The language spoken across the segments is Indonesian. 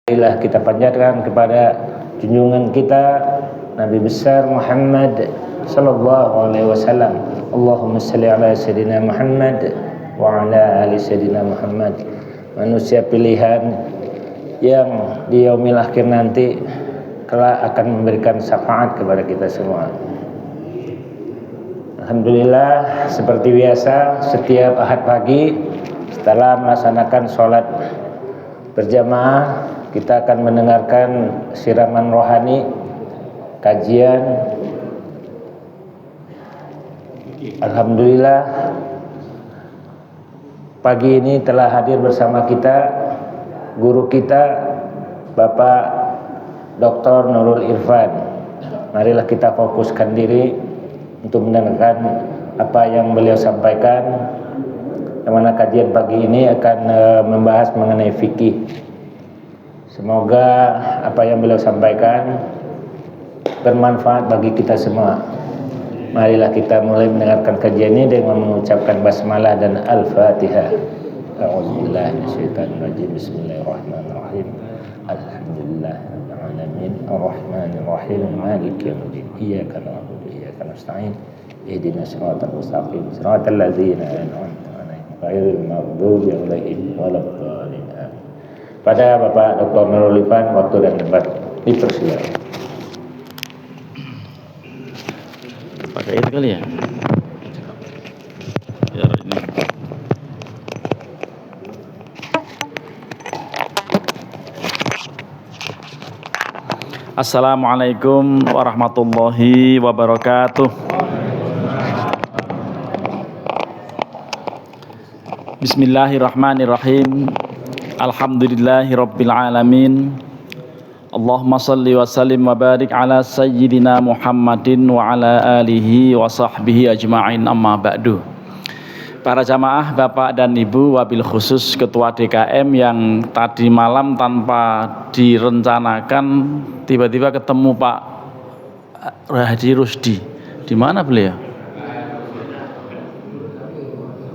Marilah kita panjatkan kepada junjungan kita Nabi besar Muhammad sallallahu alaihi wasallam. Allahumma shalli ala sayyidina Muhammad wa ala ali sayyidina Muhammad. Manusia pilihan yang di yaumil akhir nanti kelak akan memberikan syafaat kepada kita semua. Alhamdulillah, seperti biasa setiap Ahad pagi setelah melaksanakan sholat berjamaah, kita akan mendengarkan siraman rohani, kajian. Alhamdulillah, pagi ini telah hadir bersama kita guru kita Bapak Dr. Nurul Irfan. Marilah kita fokuskan diri untuk mendengarkan apa yang beliau sampaikan, yang mana kajian pagi ini akan membahas mengenai fikih. Semoga apa yang beliau sampaikan bermanfaat bagi kita semua. Marilah kita mulai mendengarkan kajian ini dengan mengucapkan basmalah dan al-fatihah. A'udzubillahi minasyaitonirrajim. Bismillahirrahmanirrahim. Alhamdulillahirabbil alamin arrahmanir rahim maliki yaumiddin. Iyyaka na'budu wa iyyaka nasta'in. Ihdinas siratal mustaqim. Siratal ladzina an'amta 'alaihim ghairil maghdubi 'alaihim waladdallin. Pada Bapak Dr. Nurul Irfan, waktu dan tempat dipersilakan. Pakai itu kali ya. Biar ini. Assalamualaikum warahmatullahi wabarakatuh. Bismillahirrahmanirrahim. Alhamdulillahirabbil alamin. Allahumma shalli wa sallim wa barik ala sayyidina Muhammadin wa ala alihi wa sahbihi ajma'in, amma ba'du. Para jamaah, Bapak dan Ibu, wabil khusus Ketua DKM yang tadi malam tanpa direncanakan tiba-tiba ketemu Pak Haji Rusdi. Di mana beliau?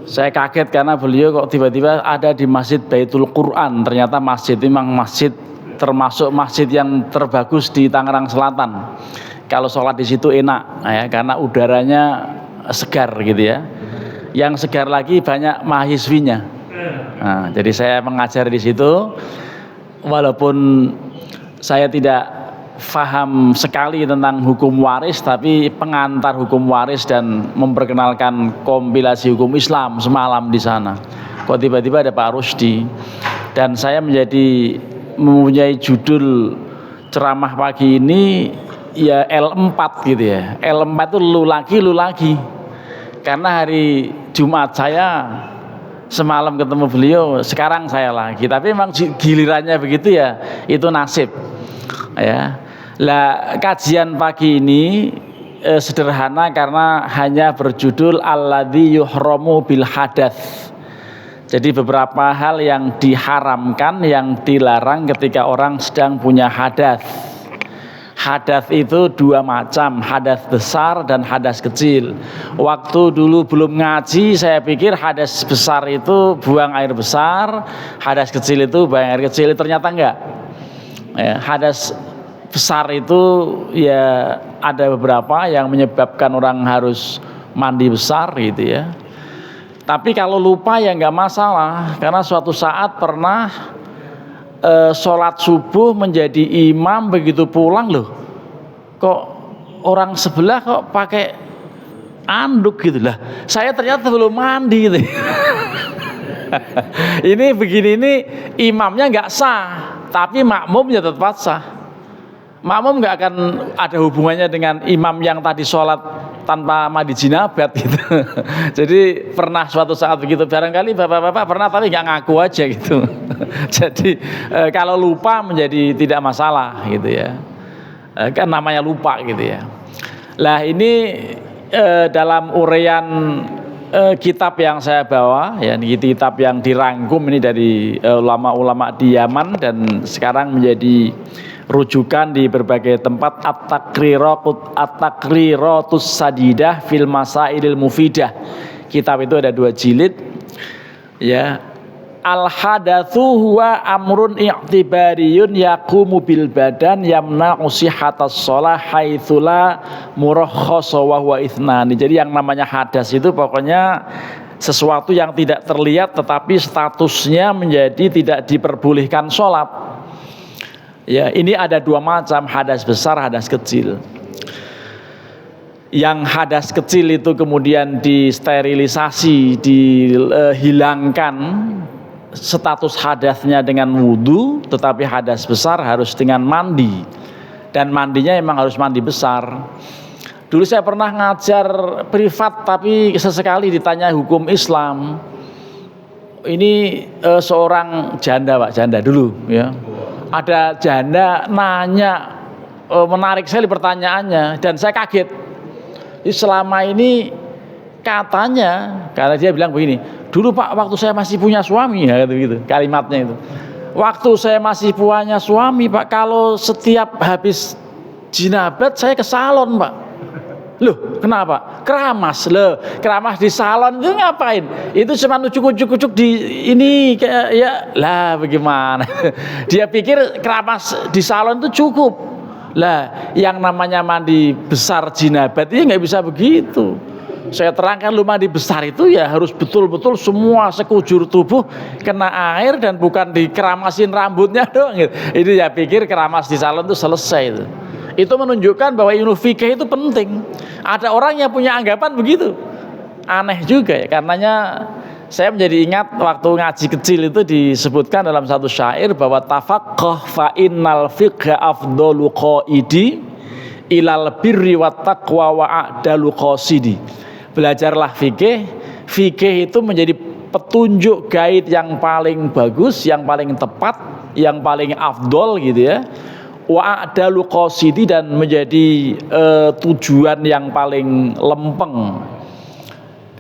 Saya kaget karena beliau kok tiba-tiba ada di Masjid Baitul Quran. Ternyata masjid ini memang masjid termasuk masjid yang terbagus di Tangerang Selatan. Kalau sholat di situ enak, ya, karena udaranya segar gitu ya. Yang segar lagi banyak mahasiswinya. Nah, jadi saya mengajar di situ, walaupun saya tidak faham sekali tentang hukum waris, tapi pengantar hukum waris dan memperkenalkan kompilasi hukum Islam semalam di sana. Kok tiba-tiba ada Pak Rusdi, dan saya mempunyai judul ceramah pagi ini ya L4 gitu ya. L4 itu lu lagi. Karena hari Jumat saya semalam ketemu beliau, sekarang saya lagi. Tapi memang gilirannya begitu ya, itu nasib. Ya. Lah, kajian pagi ini sederhana karena hanya berjudul alladzi yuhramu bil hadats. Jadi beberapa hal yang diharamkan, yang dilarang ketika orang sedang punya hadas. Hadas itu dua macam, hadas besar dan hadas kecil. Waktu dulu belum ngaji, saya pikir hadas besar itu buang air besar, hadas kecil itu buang air kecil. Ternyata enggak. Ya, hadas besar itu ya ada beberapa yang menyebabkan orang harus mandi besar gitu ya. Tapi kalau lupa ya nggak masalah, karena suatu saat pernah sholat subuh menjadi imam, begitu pulang loh, kok orang sebelah kok pakai anduk gitu lah. Saya ternyata belum mandi gitu. Ini begini, ini imamnya nggak sah, tapi makmumnya tetap sah. Makmum nggak akan ada hubungannya dengan imam yang tadi sholat tanpa mandi jinabat gitu. Jadi pernah suatu saat begitu, barangkali bapak-bapak pernah tapi nggak ngaku aja gitu. Jadi kalau lupa menjadi tidak masalah gitu ya, kan namanya lupa gitu ya. Lah ini dalam uraian kitab yang saya bawa ya, ini kitab yang dirangkum ini dari ulama-ulama di Yaman dan sekarang menjadi rujukan di berbagai tempat, At-Taqriratus Sadidah fil Masailil Mufidah. Kitab itu ada 2 jilid ya. al hadatsu huwa amrun i'tibariyun yaqumu bil badan yamna'u sihhatas shalah haitsu la murakhkhasa wa huwa ithnani. Jadi yang namanya hadas itu pokoknya sesuatu yang tidak terlihat tetapi statusnya menjadi tidak diperbolehkan sholat. Ya, ini ada dua macam, hadas besar, hadas kecil. Yang hadas kecil itu kemudian disterilisasi, dihilangkan status hadasnya dengan wudhu, tetapi hadas besar harus dengan mandi, dan mandinya memang harus mandi besar. Dulu saya pernah ngajar privat, tapi sesekali ditanya hukum Islam. Ini seorang janda, Pak, janda dulu ya. Ada janda nanya, menarik sekali pertanyaannya, dan saya kaget. Selama ini katanya, karena dia bilang begini, dulu Pak, waktu saya masih punya suami, ya gitu, kalimatnya itu. Waktu saya masih punya suami, Pak, kalau setiap habis jinabat saya ke salon, Pak. Loh, kenapa? Keramas. Loh, keramas di salon itu ngapain? Itu cuma ucuk-ucuk di ini kayak ya lah bagaimana? Dia pikir keramas di salon itu cukup. Lah, yang namanya mandi besar jinabat ini nggak bisa begitu. Saya terangkan, lu mandi besar itu ya harus betul-betul semua sekujur tubuh kena air dan bukan dikeramasin rambutnya doang gitu. Ini ya pikir keramas di salon itu selesai itu. Itu menunjukkan bahwa ilmu fikih itu penting. Ada orang yang punya anggapan begitu. Aneh juga ya, karenanya saya menjadi ingat waktu ngaji kecil itu disebutkan dalam satu syair bahwa tafaqqah fa innal fiqha afdalu qaidi ilal birri wat taqwa wa a'dalu qasidi. Belajarlah fikih. Fikih itu menjadi petunjuk guide yang paling bagus, yang paling tepat, yang paling afdol gitu ya. Wa a'dalu qasidi, dan menjadi tujuan yang paling lempeng.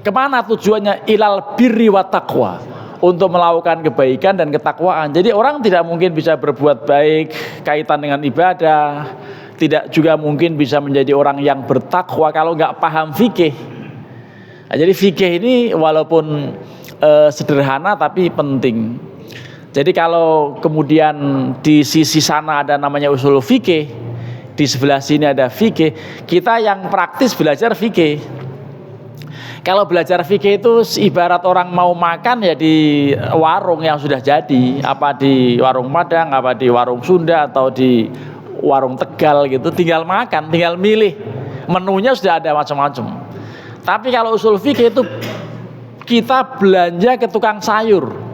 Kemana tujuannya? Ilal birri wa taqwa, untuk melakukan kebaikan dan ketakwaan. Jadi orang tidak mungkin bisa berbuat baik kaitan dengan ibadah, tidak juga mungkin bisa menjadi orang yang bertakwa kalau nggak paham fikih. Nah, jadi fikih ini walaupun sederhana tapi penting. Jadi kalau kemudian di sisi sana ada namanya usul fikih, di sebelah sini ada fikih, kita yang praktis belajar fikih. Kalau belajar fikih itu ibarat orang mau makan ya di warung yang sudah jadi, apa di warung Padang, apa di warung Sunda, atau di warung Tegal gitu, tinggal makan, tinggal milih, menunya sudah ada macam-macam. Tapi kalau usul fikih itu kita belanja ke tukang sayur,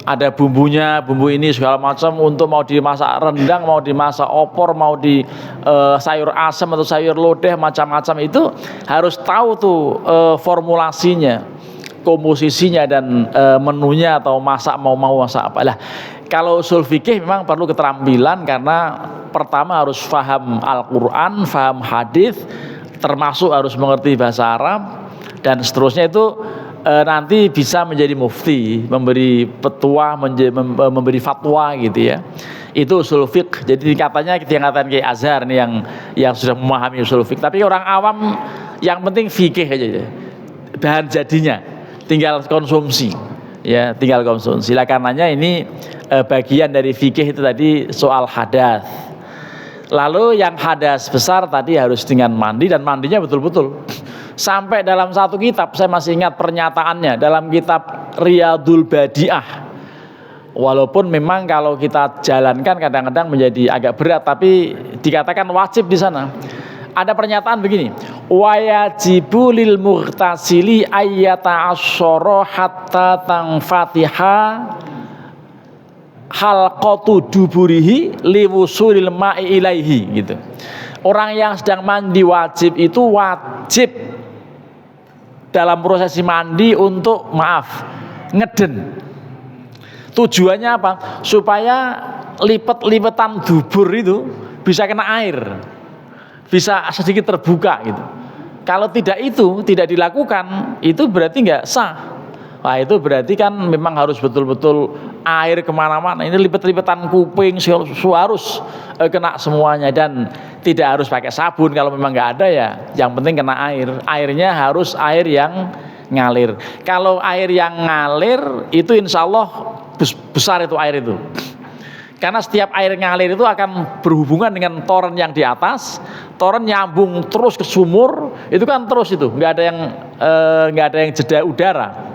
ada bumbunya, bumbu ini segala macam, untuk mau dimasak rendang, mau dimasak opor, mau di sayur asam atau sayur lodeh, macam-macam itu harus tahu tuh formulasinya, komposisinya, dan menunya, atau mau masak apa lah. Kalau usul fikih memang perlu keterampilan, karena pertama harus paham Al-Quran, paham hadis, termasuk harus mengerti bahasa Arab, dan seterusnya itu nanti bisa menjadi mufti, memberi petua, memberi fatwa gitu ya. Itu usul fiqh. Jadi katanya tingkatan Kiai Azhar nih yang sudah memahami usul fiqh. Tapi orang awam yang penting fikih aja. Bahan jadinya tinggal konsumsi. Ya, tinggal konsumsi. Lah karenanya ini bagian dari fikih itu tadi soal hadas. Lalu yang hadas besar tadi harus dengan mandi, dan mandinya betul-betul. Sampai dalam satu kitab, saya masih ingat pernyataannya, dalam kitab Riyadul Badi'ah. Walaupun memang kalau kita jalankan kadang-kadang menjadi agak berat, tapi dikatakan wajib di sana. Ada pernyataan begini, wayajibu lil mughtasili ayyata asyara hatta tangfatiha halqatu duburihi liwusulil ma'i ilaihi gitu. Orang yang sedang mandi wajib itu wajib dalam prosesi mandi untuk ngeden. Tujuannya apa? Supaya lipet-lipetan dubur itu bisa kena air, bisa sedikit terbuka gitu. Kalau tidak dilakukan, itu berarti nggak sah. Wah, itu berarti kan memang harus betul-betul air kemana-mana. Ini lipet-lipetan kuping harus kena semuanya, dan tidak harus pakai sabun. Kalau memang nggak ada ya, yang penting kena air. Airnya harus air yang ngalir. Kalau air yang ngalir itu insya Allah besar itu air itu. Karena setiap air ngalir itu akan berhubungan dengan toren yang di atas, toren nyambung terus ke sumur, itu kan terus itu, nggak ada yang jeda udara.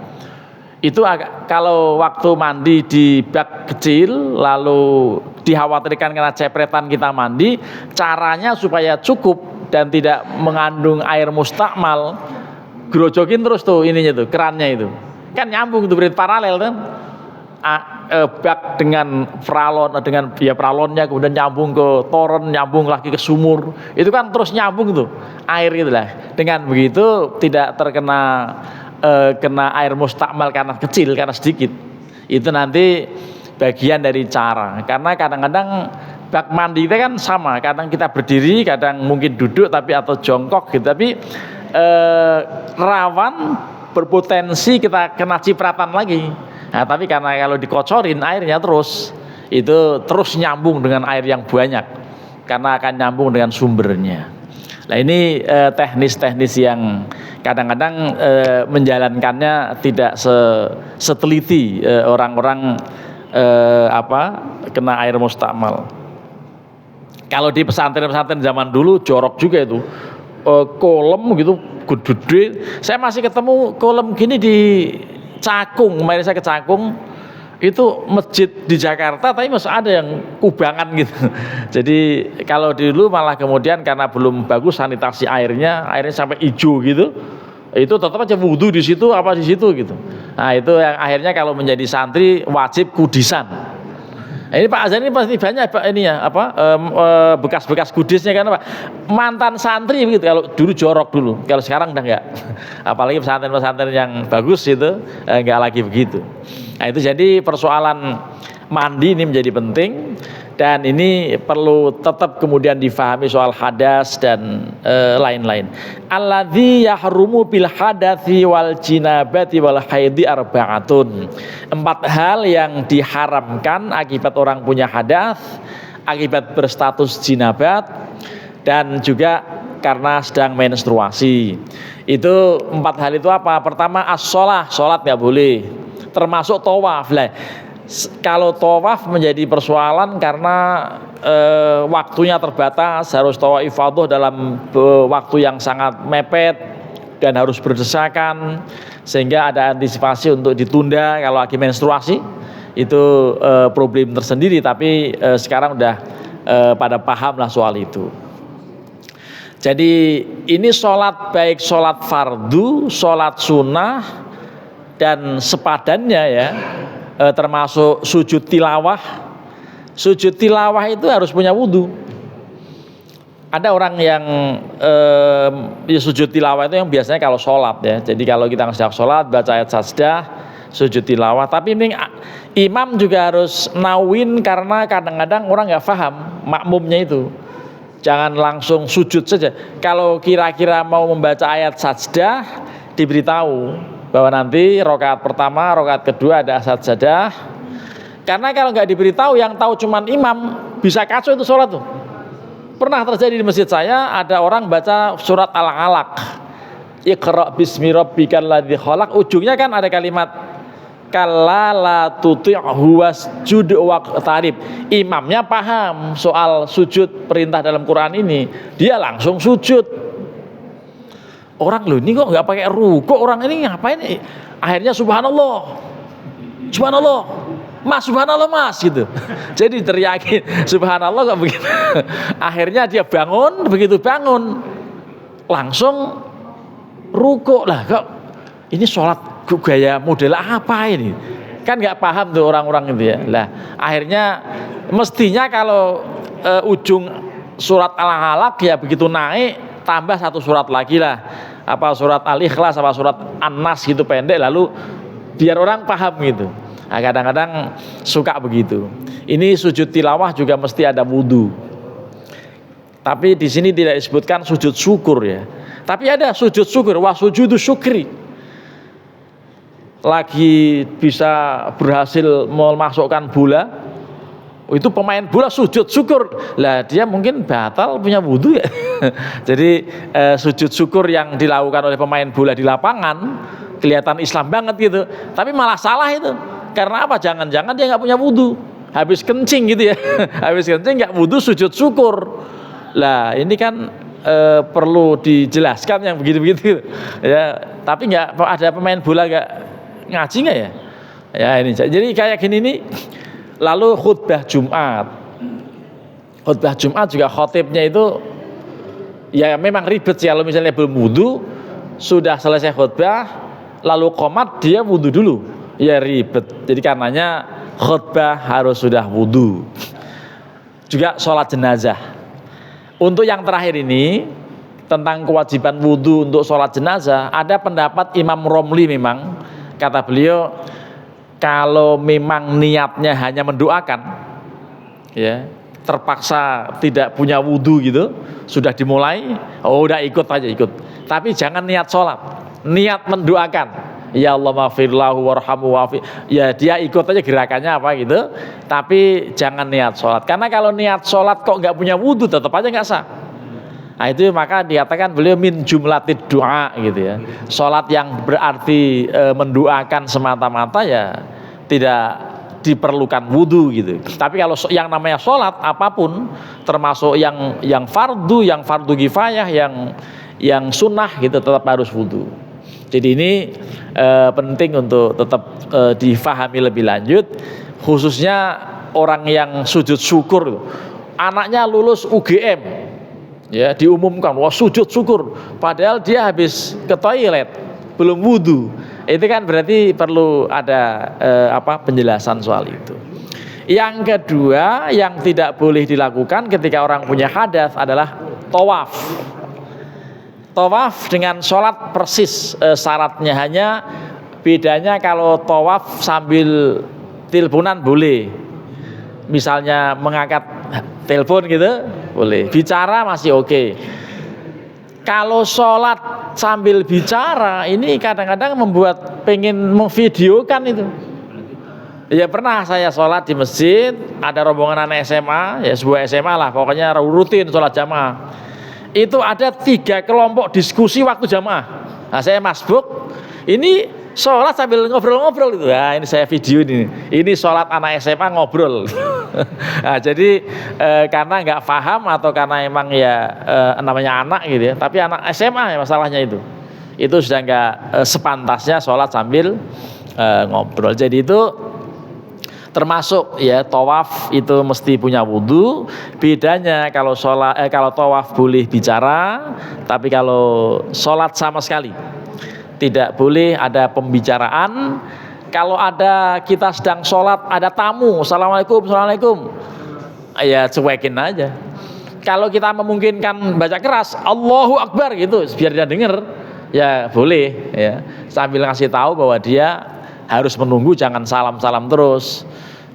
Itu kalau waktu mandi di bak kecil, lalu dikhawatirkan karena cepretan kita mandi, caranya supaya cukup dan tidak mengandung air mustakmal, grojokin terus tuh ininya tuh, kerannya itu, kan nyambung tuh berarti paralel kan. Bak dengan pralonnya kemudian nyambung ke toren, nyambung lagi ke sumur, itu kan terus nyambung tuh air itulah. Dengan begitu tidak terkena kena air mustakmal karena kecil, karena sedikit. Itu nanti bagian dari cara. Karena kadang-kadang bak mandi kita kan sama, kadang kita berdiri, kadang mungkin duduk tapi atau jongkok gitu, tapi rawan berpotensi kita kena cipratan lagi. Nah, tapi karena kalau dikocorin airnya terus, itu terus nyambung dengan air yang banyak karena akan nyambung dengan sumbernya. Nah ini teknis-teknis yang kadang-kadang menjalankannya tidak seteliti orang-orang kena air mustakmal. Kalau di pesantren-pesantren zaman dulu jorok juga itu, kolam gitu gede. Saya masih ketemu kolam gini di Cakung, kemarin saya ke Cakung, itu masjid di Jakarta tapi masih ada yang kubangan gitu. Jadi kalau dulu malah kemudian karena belum bagus sanitasi airnya sampai hijau gitu, itu tetap aja wudhu di situ apa di situ gitu. Nah itu yang akhirnya kalau menjadi santri wajib kudisan. Ini Pak Azan ini pasti banyak ini ya bekas-bekas kudisnya kan Pak, mantan santri begitu. Kalau dulu jorok dulu, kalau sekarang udah enggak. Apalagi pesantren-pesantren yang bagus itu enggak lagi begitu. Nah itu jadi persoalan mandi ini menjadi penting, dan ini perlu tetap kemudian difahami soal hadas dan lain-lain. Alladzi yahrumu bil hadathi wal jinabati wal haidi arba'atun. 4 hal yang diharamkan akibat orang punya hadas, akibat berstatus jinabat, dan juga karena sedang menstruasi. Itu 4 hal itu apa? Pertama as-shalah, salat enggak boleh. Termasuk tawaf lah. Kalau tawaf menjadi persoalan karena waktunya terbatas, harus tawaf ifadah dalam waktu yang sangat mepet dan harus berdesakan, sehingga ada antisipasi untuk ditunda kalau lagi menstruasi. Itu problem tersendiri, tapi sekarang udah pada paham lah soal itu. Jadi ini sholat, baik sholat fardu, sholat sunnah dan sepadannya ya, termasuk sujud tilawah. Sujud tilawah itu harus punya wudhu. Ada orang yang sujud tilawah itu yang biasanya kalau sholat ya. Jadi kalau kita sedang sholat baca ayat sajdah, sujud tilawah. Tapi ini imam juga harus nawin, karena kadang-kadang orang nggak paham makmumnya itu. Jangan langsung sujud saja. Kalau kira-kira mau membaca ayat sajdah, diberitahu bahwa nanti rakaat pertama, rakaat kedua ada sajdah. Karena kalau nggak diberitahu, yang tahu cuman imam, bisa kacau itu sholat tuh. Pernah terjadi di masjid saya, ada orang baca surat Al-Alaq, Iqra bismi rabbikal ladzi khalaq, ujungnya kan ada kalimat kalla la tuti'hu wasjud waqtarib. Imamnya paham soal sujud perintah dalam Quran ini, dia langsung sujud. Orang loh ini kok nggak pakai ruku, orang ini ngapain? Akhirnya subhanallah, subhanallah, mas, subhanallah mas gitu. Jadi teriakin subhanallah kok begitu. Akhirnya dia bangun, begitu bangun langsung ruku lah. Kok ini sholat gaya model apa ini? Kan nggak paham tuh orang-orang itu ya. Lah akhirnya mestinya kalau ujung surat Al-Alaq ya begitu naik tambah 1 surat lagi lah, apa surat Al-Ikhlas apa surat An-Nas gitu pendek, lalu biar orang paham gitu. Nah, kadang-kadang suka begitu. Ini sujud tilawah juga mesti ada wudhu. Tapi di sini tidak disebutkan sujud syukur ya. Tapi ada sujud syukur, wa sujudu syukri. Lagi bisa berhasil memasukkan bola, itu pemain bola sujud syukur. Lah dia mungkin batal punya wudhu ya. Jadi sujud syukur yang dilakukan oleh pemain bola di lapangan kelihatan Islam banget gitu, tapi malah salah itu. Karena apa? Jangan-jangan dia nggak punya wudu, habis kencing gitu ya, habis kencing nggak wudu sujud syukur. Lah ini kan perlu dijelaskan yang begitu-begitu ya. Tapi nggak ada pemain bola nggak ngaji nggak ya? Ya ini jadi kayak gini nih. Lalu khutbah Jumat juga khotibnya itu ya memang ribet sih. Kalau misalnya belum wudu sudah selesai khutbah lalu qomat dia wudu dulu ya ribet. Jadi karenanya khutbah harus sudah wudu. Juga sholat jenazah. Untuk yang terakhir ini tentang kewajiban wudu untuk sholat jenazah, ada pendapat Imam Romli. Memang kata beliau kalau memang niatnya hanya mendoakan, ya terpaksa tidak punya wudu gitu, sudah dimulai, udah ikut aja ikut. Tapi jangan niat sholat, niat mendoakan. Ya Allah maghfirlahu warhamu wafi. Ya dia ikut aja gerakannya apa gitu. Tapi jangan niat sholat. Karena kalau niat sholat kok nggak punya wudu tetap aja nggak sah. Nah itu maka dikatakan beliau min jumlatid doa gitu ya. Sholat yang berarti mendoakan semata-mata ya tidak diperlukan wudu gitu. Tapi kalau yang namanya sholat apapun, termasuk yang fardu kifayah, yang sunnah gitu tetap harus wudu. Jadi ini penting untuk tetap difahami lebih lanjut, khususnya orang yang sujud syukur, anaknya lulus UGM, ya diumumkan wah sujud syukur, padahal dia habis ke toilet belum wudu, itu kan berarti perlu ada penjelasan soal itu. Yang kedua yang tidak boleh dilakukan ketika orang punya hadas adalah tawaf. Tawaf dengan sholat persis syaratnya, hanya bedanya kalau tawaf sambil teleponan boleh, misalnya mengangkat telepon gitu boleh, bicara masih oke. Kalau sholat sambil bicara ini kadang-kadang membuat pengen memvideokan itu. Ya pernah saya sholat di masjid, ada rombongan anak SMA, ya sebuah SMA lah, pokoknya rutin sholat jamaah. Itu ada 3 kelompok diskusi waktu jamaah. Nah saya masbuk, ini sholat sambil ngobrol-ngobrol itu. Nah ini saya video ini. Ini sholat anak SMA ngobrol. Nah jadi karena nggak paham atau karena emang ya namanya anak gitu ya. Tapi anak SMA ya masalahnya itu. Itu sudah nggak sepantasnya sholat sambil ngobrol. Jadi itu termasuk ya tawaf itu mesti punya wudu. Bedanya kalau kalau tawaf boleh bicara, tapi kalau sholat sama sekali tidak boleh ada pembicaraan. Kalau ada kita sedang sholat ada tamu, assalamualaikum, ya cuekin aja. Kalau kita memungkinkan baca keras, Allahu Akbar gitu, biar dia dengar, ya boleh ya. Sambil ngasih tahu bahwa dia harus menunggu, jangan salam-salam terus.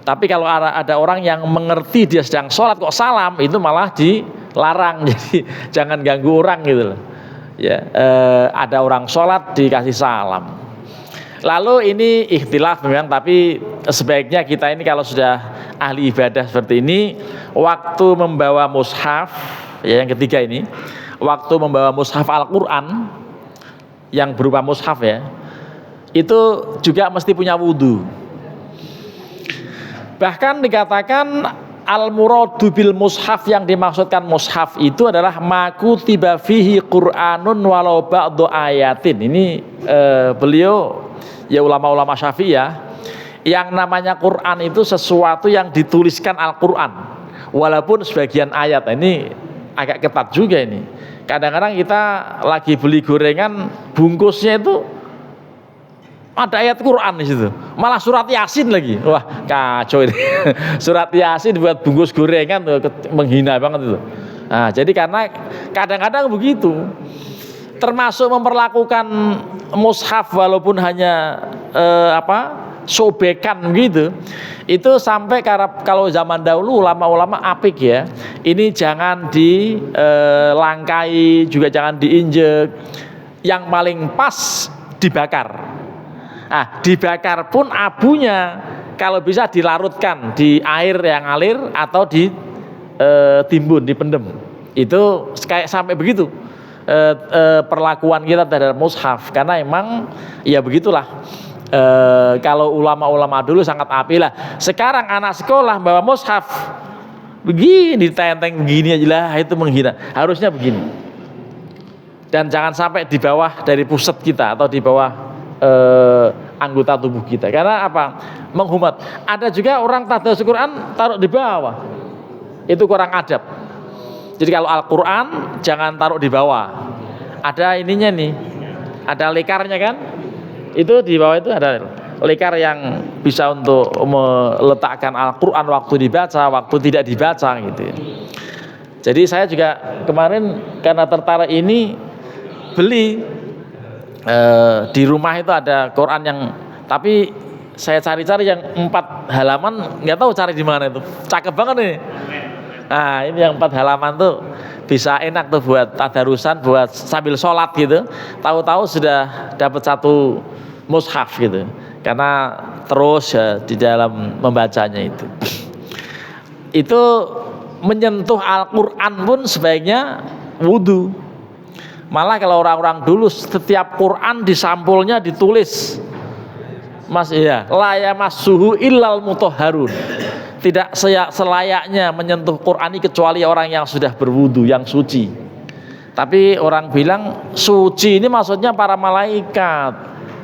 Tapi kalau ada orang yang mengerti dia sedang sholat kok salam, itu malah dilarang. Jadi jangan ganggu orang gitu loh. Ya, ada orang sholat dikasih salam. Lalu ini ikhtilaf memang, tapi sebaiknya kita ini kalau sudah ahli ibadah seperti ini, waktu membawa mushaf, ya yang ketiga ini, waktu membawa mushaf Al-Quran yang berupa mushaf ya, itu juga mesti punya wudu. Bahkan dikatakan al-muradu bil mushaf, yang dimaksudkan mushaf itu adalah maku tiba fihi Qur'anun walau ba'du ayatin. Ini beliau ya ulama-ulama Syafi'iyah, yang namanya Quran itu sesuatu yang dituliskan Al-Quran walaupun sebagian ayat. Ini agak ketat juga ini. Kadang-kadang kita lagi beli gorengan, bungkusnya itu ada ayat Quran di situ, malah surat Yasin lagi. Wah kacau ini. Surat Yasin buat bungkus gorengan tuh, menghina banget itu. Nah, jadi karena kadang-kadang begitu, termasuk memperlakukan mushaf walaupun hanya sobekan gitu, itu sampai kalau zaman dahulu ulama-ulama apik ya, ini jangan dilangkai, juga jangan diinjek, yang paling pas dibakar. Nah, dibakar pun abunya kalau bisa dilarutkan di air yang ngalir atau ditimbun, dipendem. Itu kayak sampai begitu. perlakuan kita terhadap mushaf, karena emang ya begitulah. Kalau ulama-ulama dulu sangat api lah. Sekarang anak sekolah bawa mushaf begini, tenteng begini aja lah, itu menghina. Harusnya begini. Dan jangan sampai di bawah dari pusat kita atau di bawah anggota tubuh kita. Karena apa? Menghumat. Ada juga orang tadarus Quran taruh di bawah. Itu kurang adab. Jadi kalau Al-Quran jangan taruh di bawah. Ada ininya nih, ada lekarnya kan? Itu di bawah itu ada lekar yang bisa untuk meletakkan Al-Quran waktu dibaca, waktu tidak dibaca gitu. Jadi saya juga kemarin karena tertarik ini beli di rumah itu ada Quran yang, tapi saya cari-cari yang 4 halaman, nggak tahu cari di mana itu. Cakep banget nih. Nah ini yang 4 halaman tuh bisa enak tuh buat tadarusan, buat sambil sholat gitu. Tahu-tahu sudah dapat 1 mushaf gitu. Karena terus ya di dalam membacanya itu. Itu menyentuh Al-Quran pun sebaiknya wudu. Malah kalau orang-orang dulu setiap Quran di sampulnya ditulis, Mas ya, la yamassuhu illal mutahharun. Tidak selayaknya menyentuh Quran ini kecuali orang yang sudah berwudu, yang suci. Tapi orang bilang suci ini maksudnya para malaikat,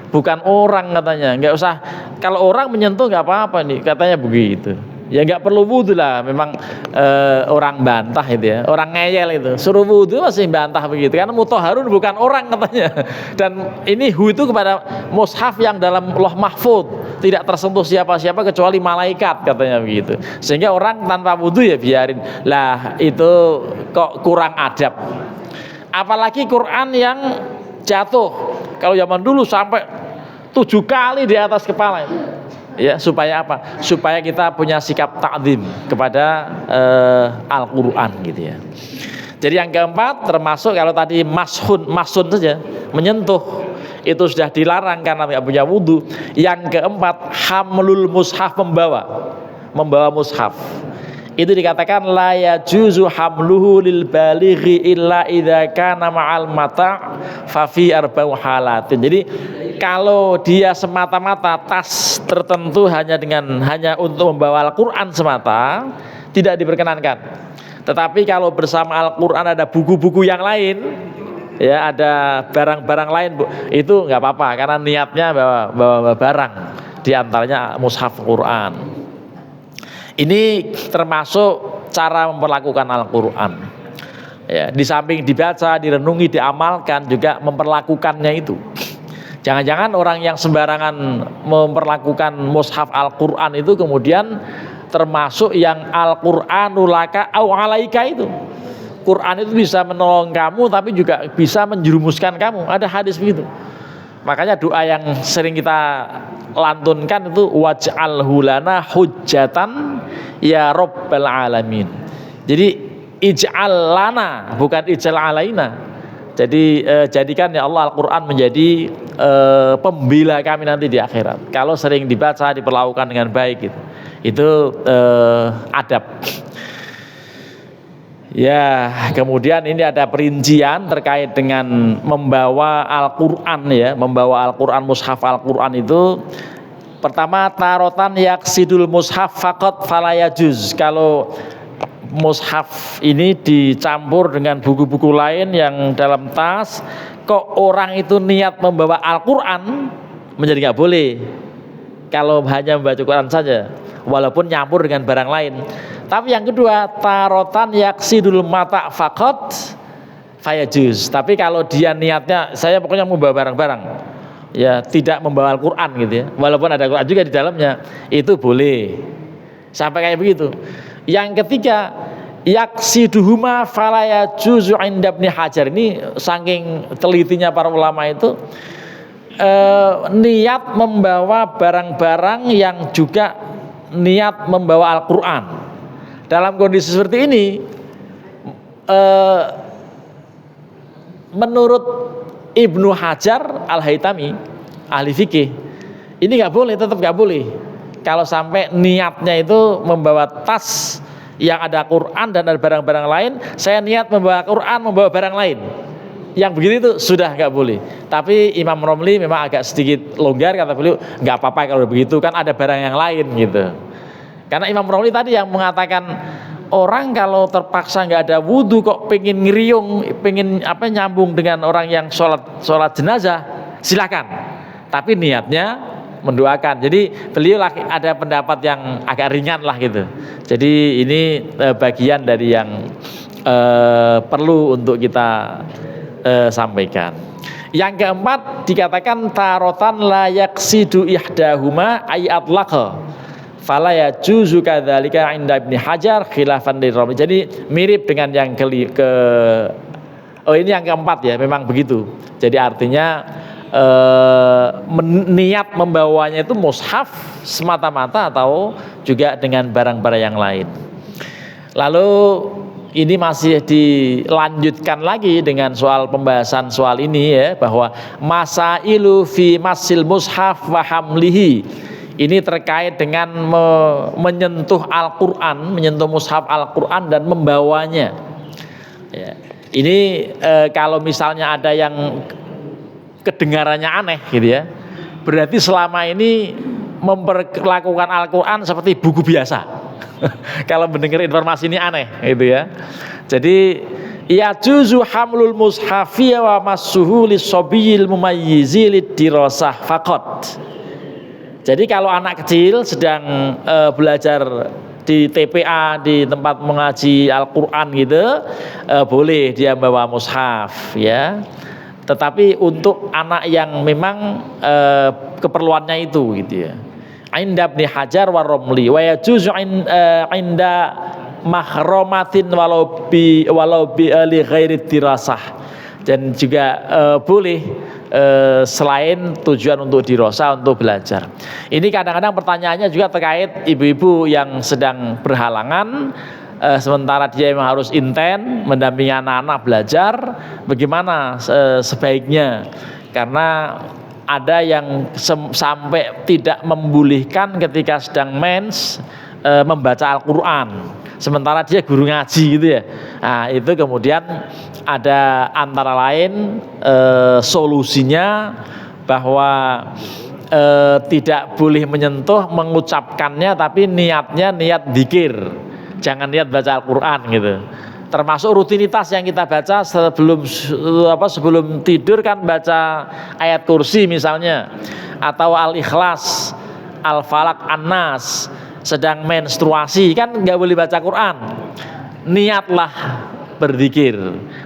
bukan orang katanya. Nggak usah, kalau orang menyentuh nggak apa-apa nih, katanya begitu. Ya nggak perlu wudu lah, memang orang bantah itu ya, orang ngeyel itu. Suruh wudu masih bantah begitu, karena mutahharun bukan orang katanya. Dan ini hu itu kepada mushaf yang dalam Lauh Mahfuz, tidak tersentuh siapa-siapa kecuali malaikat katanya begitu. Sehingga orang tanpa wudu ya biarin. Lah itu kok kurang adab. Apalagi Quran yang jatuh. Kalau zaman dulu sampai 7 kali di atas kepala itu. Ya, supaya apa? Supaya kita punya sikap ta'zim kepada Al-Qur'an gitu ya. Jadi yang keempat termasuk kalau tadi masun saja menyentuh itu sudah dilarang karena tidak punya wudu. Yang keempat hamlul mushaf, membawa mushaf. Itu dikatakan la yajuzu hamluhu lil balighi illa idza kana ma'al mata' fa fi arba'u halatin. Jadi kalau dia semata-mata tas tertentu hanya untuk membawa Al-Qur'an semata, tidak diperkenankan. Tetapi kalau bersama Al-Qur'an ada buku-buku yang lain, ya ada barang-barang lain, itu nggak apa-apa karena niatnya bawa barang, diantaranya mushaf Quran. Ini termasuk cara memperlakukan Al-Quran. Ya, di samping dibaca, direnungi, diamalkan, juga memperlakukannya itu. Jangan-jangan orang yang sembarangan memperlakukan mushaf Al-Quran itu kemudian termasuk yang Al-Qur'anu laka au alaika itu. Quran itu bisa menolong kamu tapi juga bisa menjerumuskan kamu. Ada hadis begitu. Makanya doa yang sering kita lantunkan itu waj'alhu lana hujjatan ya rabbal alamin. Jadi ij'al lana bukan ij'al alaina. Jadi jadikan ya Allah Al-Qur'an menjadi pembela kami nanti di akhirat. Kalau sering dibaca, diperlakukan dengan baik gitu. Itu adab. Ya, kemudian ini ada perincian terkait dengan membawa Al-Qur'an ya, membawa Al-Qur'an, mushaf Al-Qur'an itu pertama tarotan yaksidul mushaf faqat falayajuz. Kalau mushaf ini dicampur dengan buku-buku lain yang dalam tas, kok orang itu niat membawa Al-Qur'an menjadi nggak boleh. Kalau hanya membaca Quran saja, walaupun nyampur dengan barang lain. Tapi yang kedua, tarotan yaksidul mata faqat fayajuz. Tapi kalau dia niatnya saya pokoknya mau bawa barang-barang, ya tidak membawa Al-Qur'an gitu ya. Walaupun ada Quran juga di dalamnya, itu boleh. Sampai kayak begitu. Yang ketiga, yaksiduhuma falayajuzu inda Ibnu Hajar. Ini saking telitinya para ulama itu, niat membawa barang-barang yang juga niat membawa Al-Qur'an. Dalam kondisi seperti ini, menurut Ibnu Hajar Al-Haytami, ahli fikih, ini nggak boleh, tetap nggak boleh. Kalau sampai niatnya itu membawa tas yang ada Quran dan ada barang-barang lain, saya niat membawa Quran, membawa barang lain, yang begitu itu sudah nggak boleh. Tapi Imam Romli memang agak sedikit longgar, kata beliau nggak apa-apa kalau begitu, kan ada barang yang lain gitu. Karena Imam Romli tadi yang mengatakan orang kalau terpaksa nggak ada wudhu kok pengen ngeriung, pengen nyambung dengan orang yang sholat jenazah, silakan. Tapi niatnya mendoakan. Jadi beliau ada pendapat yang agak ringan lah gitu. Jadi ini bagian dari yang perlu untuk kita sampaikan. Yang keempat dikatakan tarotan la yaksidu ihdahuma ayat laqa fala yajuzu kadzalika inda Ibnu Hajar khilafan li Romli. Jadi mirip dengan yang ini yang keempat ya, memang begitu. Jadi artinya niat membawanya itu mushaf semata-mata atau juga dengan barang-barang yang lain. Lalu ini masih dilanjutkan lagi dengan soal pembahasan soal ini ya, bahwa masailu fi masil mushaf wa hamlihi. Ini terkait dengan menyentuh Al-Qur'an, menyentuh mushaf Al-Qur'an dan membawanya. Ya. Ini kalau misalnya ada yang kedengarannya aneh gitu ya, berarti selama ini memperlakukan Al-Qur'an seperti buku biasa. Kalau mendengar informasi ini aneh gitu ya. Jadi ya juzu hamlul mushafi wa massuhu lisobiyil mumayyizi lidirasah faqat. Jadi kalau anak kecil sedang belajar di TPA, di tempat mengaji Al-Qur'an gitu, boleh dia bawa mushaf ya. Tetapi untuk anak yang memang keperluannya itu gitu ya. Inda Ibnu Hajar wa Romli wa yajuzu inda mahromatin walau bi li ghairi dirasah, dan juga boleh selain tujuan untuk dirasa, untuk belajar. Ini kadang-kadang pertanyaannya juga terkait ibu-ibu yang sedang berhalangan, sementara dia memang harus inten mendampingi anak-anak belajar, bagaimana sebaiknya, karena ada yang sampai tidak membolehkan ketika sedang mens membaca Al-Qur'an, sementara dia guru ngaji gitu ya. Nah, itu kemudian ada antara lain solusinya bahwa tidak boleh menyentuh mengucapkannya, tapi niatnya niat dzikir, jangan niat baca Al-Qur'an gitu. Termasuk rutinitas yang kita baca sebelum tidur kan, baca ayat kursi misalnya, atau Al-Ikhlas, Al-Falaq, An-Nas. Sedang menstruasi kan nggak boleh baca Quran, niatlah berzikir,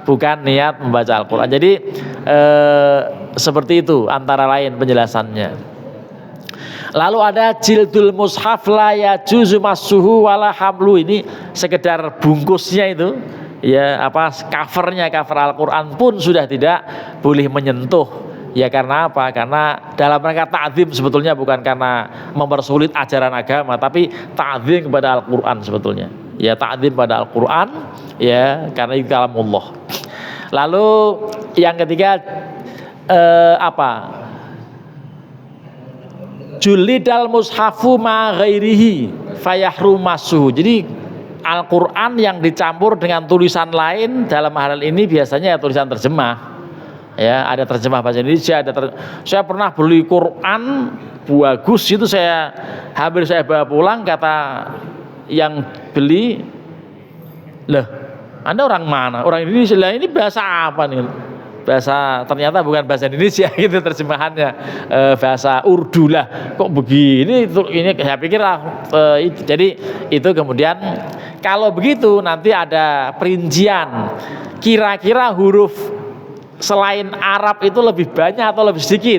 bukan niat membaca Al-Quran. Jadi seperti itu antara lain penjelasannya. Lalu ada jildul mushaf la yajuzu massuhu wala hamlu. Ini sekedar bungkusnya itu ya, covernya, cover Al-Qur'an pun sudah tidak boleh menyentuh. Ya karena apa? Karena dalam rangka ta'zim sebetulnya, bukan karena mempersulit ajaran agama, tapi ta'zim kepada Al-Qur'an sebetulnya. Ya ta'zim pada Al-Qur'an ya, karena itu kalamullah. Lalu yang ketiga julidal mushafu ma ghairihi fayahrum masuhu. Jadi Al-Qur'an yang dicampur dengan tulisan lain, dalam hal ini biasanya ya tulisan terjemah. Ya, ada terjemah bahasa Indonesia, saya pernah beli Quran bagus itu, hampir saya bawa pulang, kata yang beli, "Loh, Anda orang mana?" "Orang Indonesia." "Lah, ini bahasa apa nih?" Ternyata bukan bahasa Indonesia gitu terjemahannya, bahasa Urdu lah. Kok begini? Ini saya pikir jadi itu kemudian kalau begitu nanti ada perincian, kira-kira huruf selain Arab itu lebih banyak atau lebih sedikit.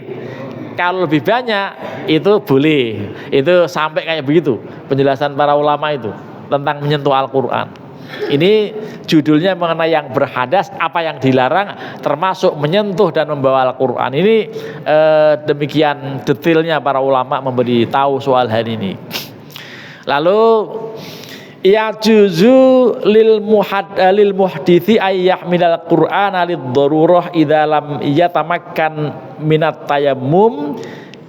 Kalau lebih banyak itu boleh, itu sampai kayak begitu penjelasan para ulama itu tentang menyentuh Al-Qur'an. Ini judulnya mengenai yang berhadas, apa yang dilarang, termasuk menyentuh dan membawa Al-Qur'an. Ini demikian detailnya para ulama memberi tahu soal hal ini. Lalu ya juzu lil muhdithi ayyahmilal Qur'ana lid darurah idza lam yatamakkan minat tayammum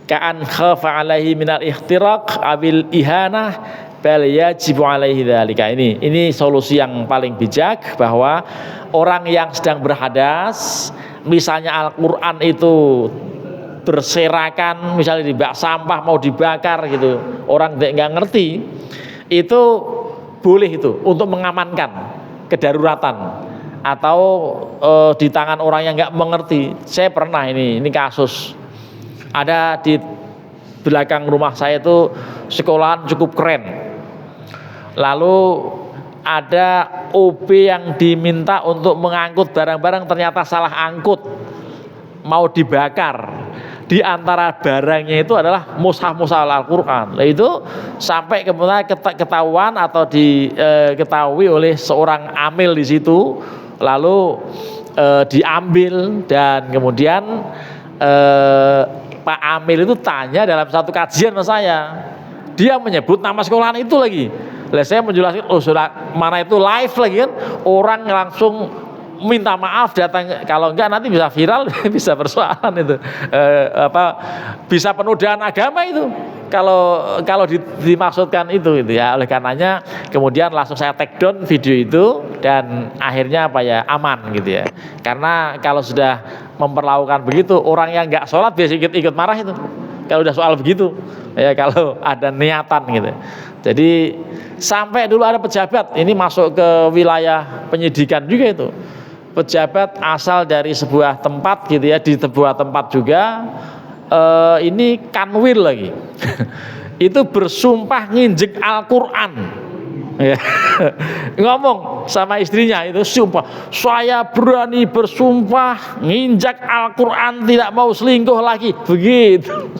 ka'an khafa alaihi minal ihtiraq abil ihanah bal yajibu alaihi dzalika. Ini solusi yang paling bijak, bahwa orang yang sedang berhadas misalnya Al-Qur'an itu berserakan, misalnya di bak sampah mau dibakar gitu, orang nggak ngerti, itu boleh itu untuk mengamankan kedaruratan atau di tangan orang yang nggak mengerti. Saya pernah ini kasus, ada di belakang rumah saya itu sekolahan cukup keren, lalu ada OB yang diminta untuk mengangkut barang-barang, ternyata salah angkut, mau dibakar. Di antara barangnya itu adalah mushaf-mushaf Al-Qur'an. Nah, itu sampai kemudian ketahuan atau diketahui oleh seorang amil di situ, lalu diambil, dan kemudian Pak Amil itu tanya dalam satu kajian sama saya, dia menyebut nama sekolahan itu lagi. Lah saya menjelaskan, oh sudah, mana itu live lagi kan, orang langsung minta maaf datang, kalau enggak nanti bisa viral, bisa persoalan itu, bisa penodaan agama itu kalau dimaksudkan itu ya. Oleh karenanya kemudian langsung saya take down video itu, dan akhirnya aman gitu ya. Karena kalau sudah memperlakukan begitu, orang yang nggak sholat biasa ikut marah itu kalau udah soal begitu ya, kalau ada niatan gitu. Jadi sampai dulu ada pejabat ini masuk ke wilayah penyidikan juga itu, pejabat asal dari sebuah tempat gitu ya, di sebuah tempat juga, ini kanwil lagi itu bersumpah nginjek Al-Qur'an ya. Ngomong sama istrinya itu, sumpah, saya berani bersumpah nginjak Al-Qur'an, tidak mau selingkuh lagi, begitu.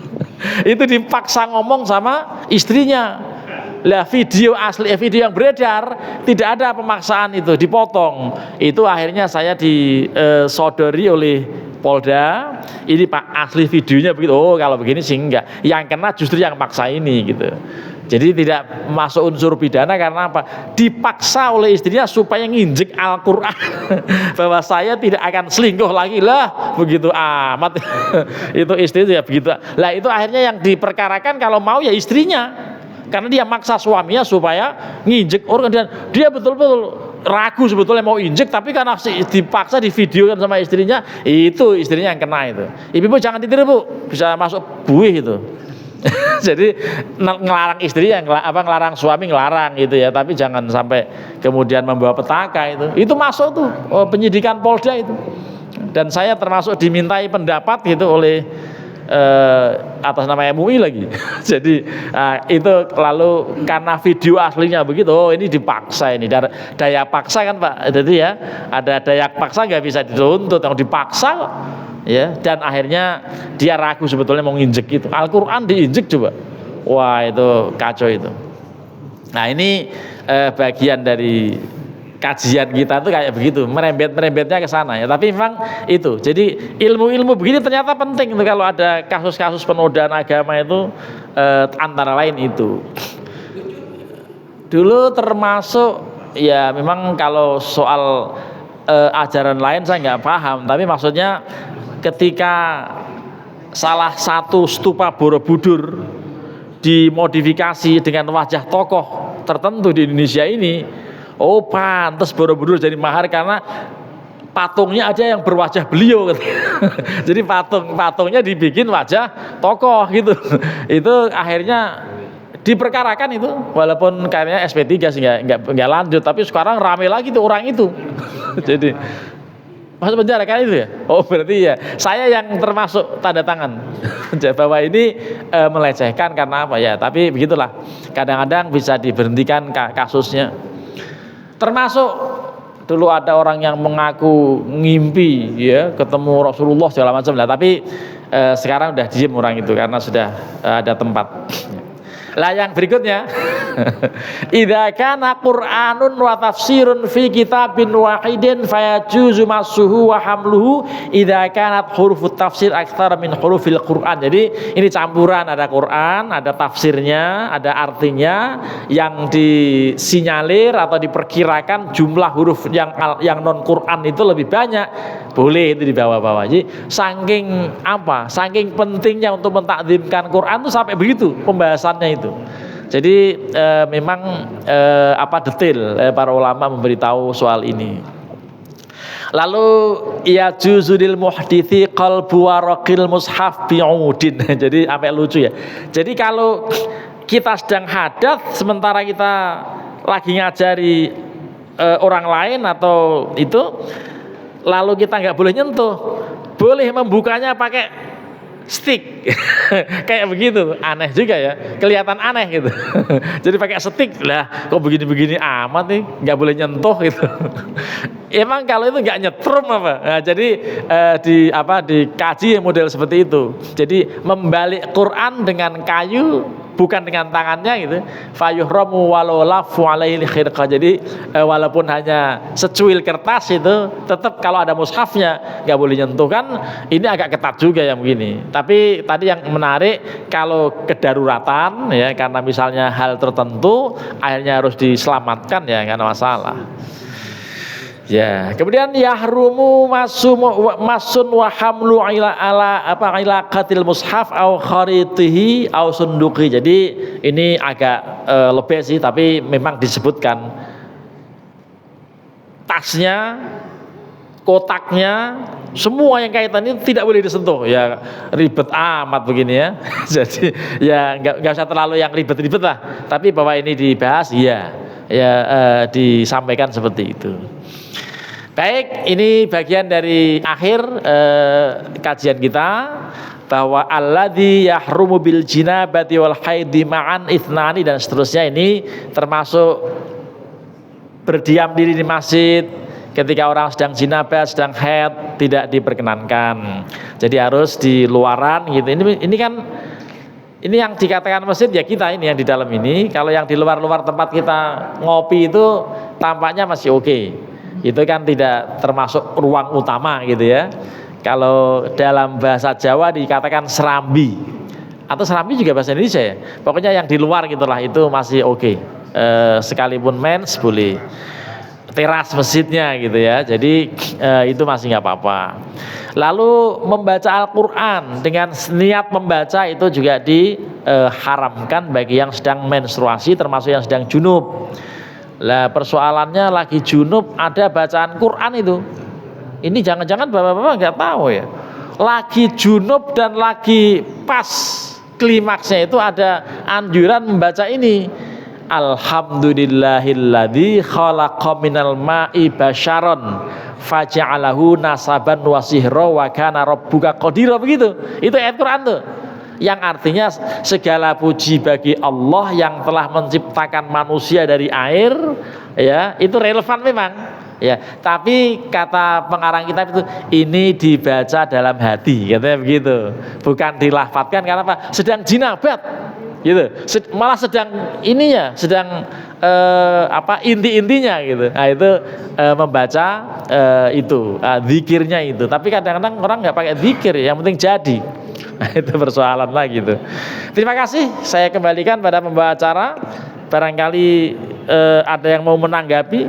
Itu dipaksa ngomong sama istrinya. Lah video asli, video yang beredar tidak ada pemaksaan, itu dipotong. Itu akhirnya saya disodori oleh Polda, ini Pak asli videonya begitu. Oh kalau begini sih enggak, yang kena justru yang paksa ini gitu. Jadi tidak masuk unsur pidana karena apa? Dipaksa oleh istrinya supaya nginjek Al-Qur'an bahwa saya tidak akan selingkuh lagi, lah begitu amat. Itu istri itu ya begitu. Lah itu akhirnya yang diperkarakan kalau mau ya istrinya, karena dia maksa suaminya supaya nginjek orang, dan dia betul-betul ragu sebetulnya mau injek, tapi karena dipaksa di videokan sama istrinya, itu istrinya yang kena itu. Ibu jangan ditiru Bu, bisa masuk buih itu. Jadi ngelarang istri yang ngelarang suami, ngelarang gitu ya, tapi jangan sampai kemudian membawa petaka itu. Itu masuk tuh penyidikan Polda itu. Dan saya termasuk dimintai pendapat gitu oleh atas nama MUI lagi. Jadi itu lalu karena video aslinya begitu, oh ini dipaksa, ini daya paksa kan Pak. Jadi ya ada daya paksa, nggak bisa dituntut, yang dipaksa ya. Dan akhirnya dia ragu sebetulnya mau nginjek itu Al-Qur'an, diinjek coba, wah itu kacau itu. Nah ini bagian dari kajian kita tuh kayak begitu, merembetnya ke sana ya. Tapi memang itu, jadi ilmu-ilmu begini ternyata penting itu kalau ada kasus-kasus penodaan agama itu, antara lain itu. Dulu termasuk ya, memang kalau soal ajaran lain saya nggak paham, tapi maksudnya ketika salah satu stupa Borobudur dimodifikasi dengan wajah tokoh tertentu di Indonesia ini, oh pantas Borobudur jadi mahar karena patungnya aja yang berwajah beliau gitu. Jadi patungnya dibikin wajah tokoh gitu. Itu akhirnya diperkarakan itu, walaupun kayaknya SP3 sih nggak lanjut, tapi sekarang rame lagi tuh orang itu. Jadi masuk penjara kan itu ya. Oh berarti ya saya yang termasuk tanda tangan bahwa ini melecehkan karena apa ya. Tapi begitulah, kadang-kadang bisa diberhentikan kasusnya. Termasuk dulu ada orang yang mengaku ngimpi ya ketemu Rasulullah segala macam lah, tapi sekarang udah diem orang itu karena sudah ada tempat. Lah yang berikutnya, idza kana Qur'anun wa tafsirun fi kitabin wahidin fayajuzu masuhu wa hamluhu idza kanat hurufut tafsir aktsar min hurufil Qur'an. Jadi ini campuran, ada Qur'an, ada tafsirnya, ada artinya, yang disinyalir atau diperkirakan jumlah huruf yang non Qur'an itu lebih banyak, boleh itu dibawa-bawa. Jadi saking pentingnya untuk mentakdimkan Qur'an itu sampai begitu pembahasannya itu. Jadi memang detail para ulama memberitahu soal ini. Lalu ya juzudil muhdithi qalbu waraqil mushaf bi'udin. Jadi sampai lucu ya. Jadi kalau kita sedang hadas sementara kita lagi ngajari orang lain atau itu, lalu kita nggak boleh nyentuh, boleh membukanya pakai stick. Kayak begitu, aneh juga ya, kelihatan aneh gitu. Jadi pakai stick lah, kok begini-begini amat nih, nggak boleh nyentuh gitu. Emang kalau itu nggak nyetrum apa? Nah, jadi dikaji model seperti itu. Jadi membalik Quran dengan kayu, bukan dengan tangannya gitu. Fayuhramu walau lafu alaihi khirqah. Jadi walaupun hanya secuil kertas itu, tetap kalau ada mushafnya nggak boleh nyentuh. Kan ini agak ketat juga yang begini. Tapi tadi yang menarik, kalau kedaruratan ya, karena misalnya hal tertentu akhirnya harus diselamatkan ya, nggak ada masalah. Ya, kemudian yahrumu masun wa hamlu ila qatil mushaf au kharitihi au sunduqi. Jadi ini agak lebih sih, tapi memang disebutkan tasnya, kotaknya, semua yang kaitan ini tidak boleh disentuh. Ya ribet amat begini ya. Jadi ya nggak usah terlalu yang ribet-ribet lah. Tapi bahwa ini dibahas disampaikan seperti itu. Baik, ini bagian dari akhir kajian kita, bahwa alladzi yahrumu bil jinabati wal haidi ma'an ithnani dan seterusnya. Ini termasuk berdiam diri di masjid ketika orang sedang jinabah, sedang haid, tidak diperkenankan. Jadi harus di luaran gitu. Ini kan ini yang dikatakan masjid ya, kita ini yang di dalam ini. Kalau yang di luar-luar tempat kita ngopi itu tampaknya masih oke. Itu kan tidak termasuk ruang utama gitu ya. Kalau dalam bahasa Jawa dikatakan serambi, atau serambi juga bahasa Indonesia ya. Pokoknya yang di luar gitulah, itu masih oke. Sekalipun mens boleh. Teras masjidnya gitu ya. Jadi itu masih nggak apa-apa. Lalu membaca Al-Quran dengan niat membaca itu juga diharamkan bagi yang sedang menstruasi, termasuk yang sedang junub. Lah persoalannya lagi junub ada bacaan Quran itu. Ini jangan-jangan bapak-bapak nggak tahu ya. Lagi junub dan lagi pas klimaksnya itu ada anjuran membaca ini. Alhamdulillahilladzi khalaqa minal ma'i basyaron faja'alahu nasaban wa sihra wa kana rabbuka qadira, begitu. Itu ayat Quran tuh. Yang artinya segala puji bagi Allah yang telah menciptakan manusia dari air, ya, itu relevan memang. Ya, tapi kata pengarang kitab itu ini dibaca dalam hati, katanya begitu. Bukan dilafadzkan, karena apa? Sedang jinabat. Gitu. Malah sedang ininya, sedang inti-intinya gitu. Nah, itu membaca itu zikirnya itu. Tapi kadang-kadang orang nggak pakai zikir, yang penting jadi. Nah, itu persoalan lagi itu. Terima kasih, saya kembalikan pada pembawa acara. Barangkali ada yang mau menanggapi.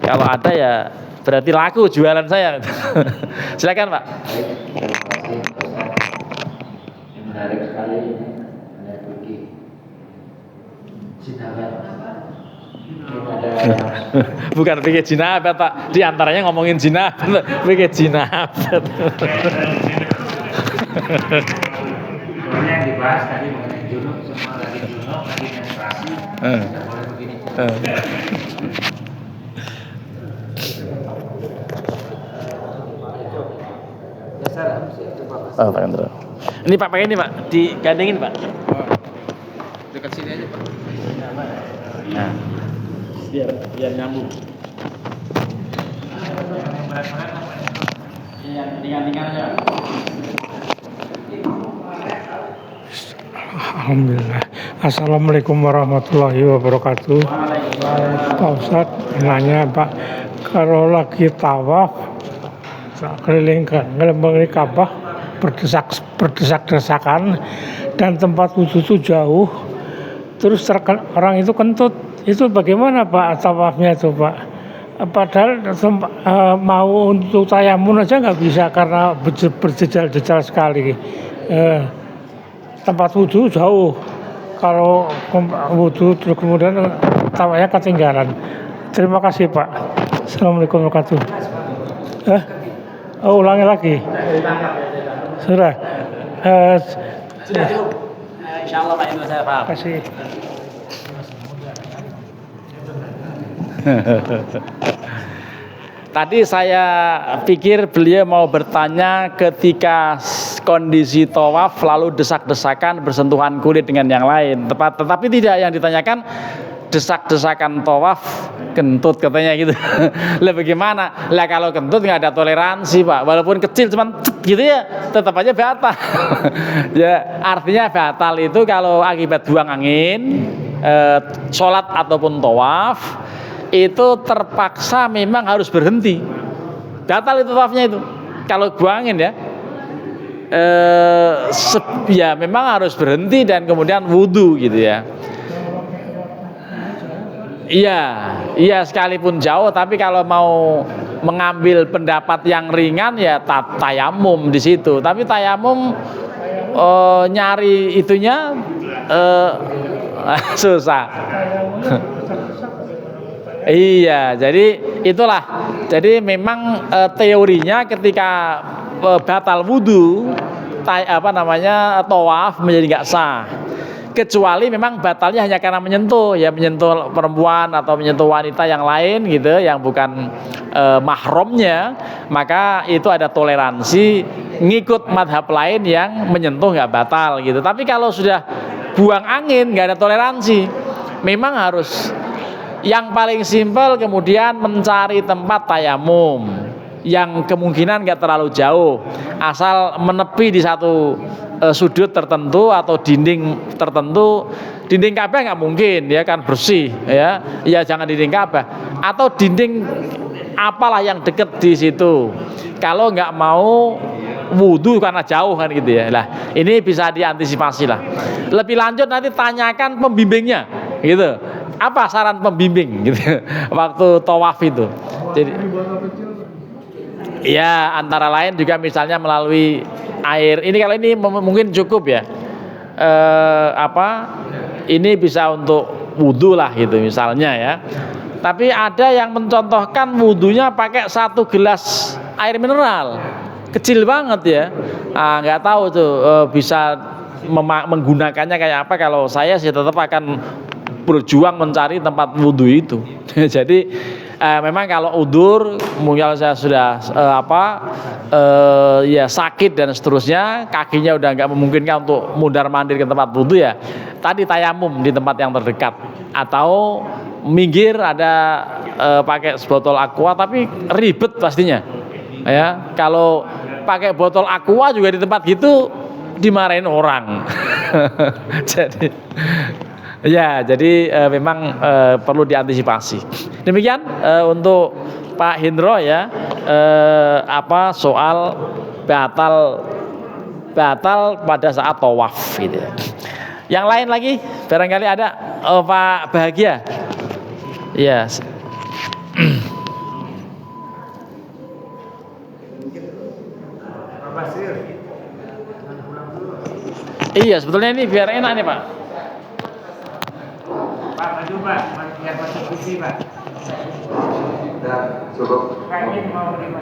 Kalau ada ya berarti laku jualan saya. Silakan Pak. Menarik sekali. Bukan pikir jinabat Pak. Di antaranya ngomongin jinabat, pikir jinabat. Yang dibahas tadi mengenai junub, semua lagi junub, lagi menstruasi, tidak boleh begini. Oh, Pak Andro. Ini Pak pakai ini Pak, digandengin Pak. Dekat sini aja Pak. Nah, biar nyambung. Yang ringan-ringan aja. Alhamdulillah. Assalamualaikum warahmatullahi wabarakatuh. Pak Ustadz nanya Pak, kalau lagi tawaf keliling Ka'bah berdesak-desakan dan tempat wudhu itu jauh, terus orang itu kentut, itu bagaimana Pak tawafnya itu Pak? Padahal mau untuk tayamun aja nggak bisa karena berjejal-jejal sekali. Tempat wudhu jauh, kalau wudhu terus kemudian tawafnya ketinggalan. Terima kasih Pak. Assalamualaikum warahmatullahi wabarakatuh. Hah? Oh, ulangi lagi. Sudah. Sudah cukup. Insya Allah Pak Indra saya paham. Kasih. Tadi saya pikir beliau mau bertanya ketika kondisi tawaf lalu desak-desakan bersentuhan kulit dengan yang lain. Tetapi tidak, yang ditanyakan desak-desakan tawaf kentut katanya gitu. Lah bagaimana? Lah kalau kentut nggak ada toleransi Pak, walaupun kecil cuman gitu ya tetap aja batal. Ya artinya batal itu kalau akibat buang angin, sholat ataupun tawaf itu terpaksa memang harus berhenti. Batal itu tawafnya itu. Kalau buang angin ya. Ya memang harus berhenti dan kemudian wudhu gitu ya. Iya sekalipun jauh, tapi kalau mau mengambil pendapat yang ringan ya tayamum di situ. Tapi tayamum nyari itunya susah. Iya, jadi itulah. Jadi memang teorinya ketika batal wudhu, tawaf menjadi nggak sah. Kecuali memang batalnya hanya karena menyentuh perempuan atau menyentuh wanita yang lain gitu, yang bukan mahramnya, maka itu ada toleransi ngikut madhab lain yang menyentuh nggak batal gitu. Tapi kalau sudah buang angin nggak ada toleransi, memang harus yang paling simpel kemudian mencari tempat tayamum yang kemungkinan nggak terlalu jauh, asal menepi di satu sudut tertentu atau dinding tertentu. Dinding Ka'bah nggak mungkin, ya kan bersih ya jangan dinding Ka'bah, atau dinding apalah yang deket di situ kalau nggak mau wudhu karena jauh kan gitu ya. Lah ini bisa diantisipasi lah. Lebih lanjut nanti tanyakan pembimbingnya gitu, apa saran pembimbing gitu waktu tawaf itu. Jadi ya antara lain juga misalnya melalui air. Ini kalau ini mungkin cukup ya. Ini bisa untuk wudhu lah gitu misalnya ya. Tapi ada yang mencontohkan wudhunya pakai 1 gelas air mineral, kecil banget ya. Nggak tahu tuh bisa menggunakannya kayak apa. Kalau saya sih tetap akan berjuang mencari tempat wudhu itu. Jadi memang kalau udur, mungkin saya sudah ya sakit dan seterusnya, kakinya udah nggak memungkinkan untuk mundar mandir ke tempat wudhu ya, tadi tayamum di tempat yang terdekat, atau minggir ada pakai sebotol aqua, tapi ribet pastinya ya. Kalau pakai botol aqua juga di tempat gitu dimarahin orang. Jadi memang perlu diantisipasi. Demikian untuk Pak Hendro ya, soal batal pada saat tawaf gitu. Yang lain lagi barangkali ada, Pak Bahagia. Ya. Yes. Iya, sebetulnya ini biar enak nih Pak. Pak, maju Pak, biar masuk kursi Pak. Cukup.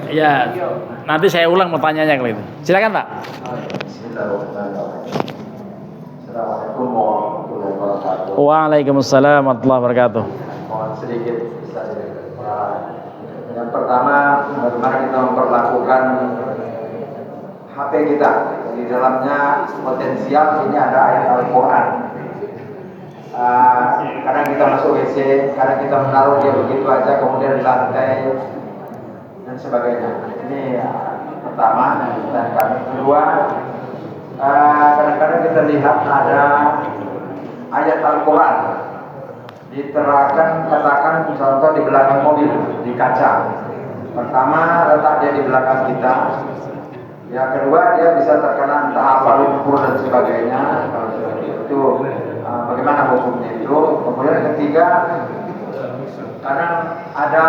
Iya, nanti saya ulang mau tanyanya kalau itu. Silakan Pak. Assalamualaikum warahmatullahi wabarakatuh. Waalaikumsalam warahmatullahi wabarakatuh. Mohon sedikit yang pertama, bagaimana kita memperlakukan HP kita. Di dalamnya potensial ini ada ayat Al-Quran. Kadang kita masuk WC, kadang kita menaruh dia begitu aja, kemudian di lantai dan sebagainya. Ini pertama, dan kami kedua, kadang-kadang kita lihat ada ayat Al-Quran diterapkan, katakan contoh di belakang mobil, di kaca. Pertama letak dia di belakang kita, yang kedua dia bisa terkena entah apa lumpur dan sebagainya. Kalau seperti itu bagaimana hukumnya itu? Kemudian ketiga, kadang ada